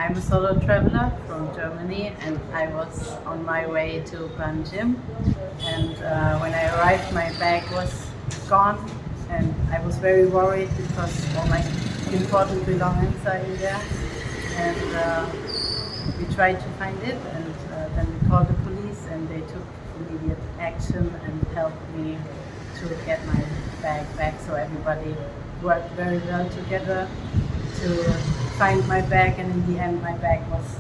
I'm a solo traveler from Germany, and I was on my way to Prudent. And when I arrived, my bag was gone, and I was very worried because all my important belongings are in there. And we tried to find it, and then we called the police, and they took immediate action and helped me to get my bag back. So everybody worked very well together to find my bag, and in the end my bag was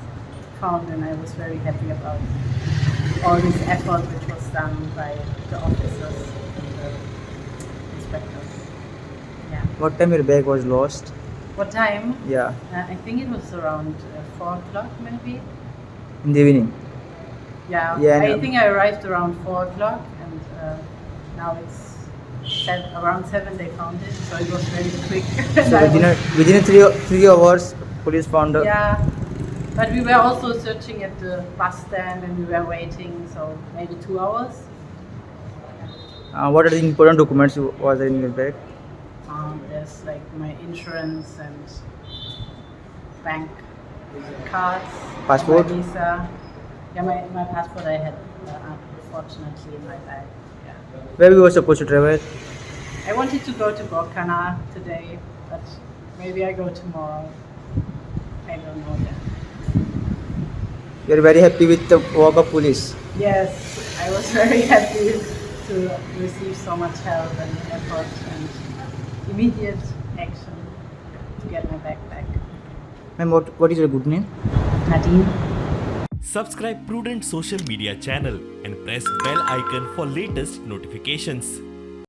found, and I was very happy about all this effort which was done by the officers and the inspectors. Yeah. What time your bag was lost? What time? Yeah, I think it was around 4 o'clock maybe. in the evening. Yeah, Yeah, I no. think I arrived around 4 o'clock, and now it's around 7 they found it, so it was very quick. And So I within three hours, police found her. yeah, but we were also searching at the bus stand, and we were waiting, so maybe 2 hours. What are the important documents was in your bag? There's like my insurance and bank cards, Passport? my visa. Yeah, my passport I had unfortunately in my bag. Yeah. Where we were supposed to travel? I wanted to go to Konkani today, but maybe I go tomorrow. I don't know yet. You're very happy with the work of police. Yes, I was very happy to receive so much help and effort and immediate action to get my bag back. Ma'am, what is your good name? Nadine. Subscribe Prudent social media channel and press bell icon for latest notifications.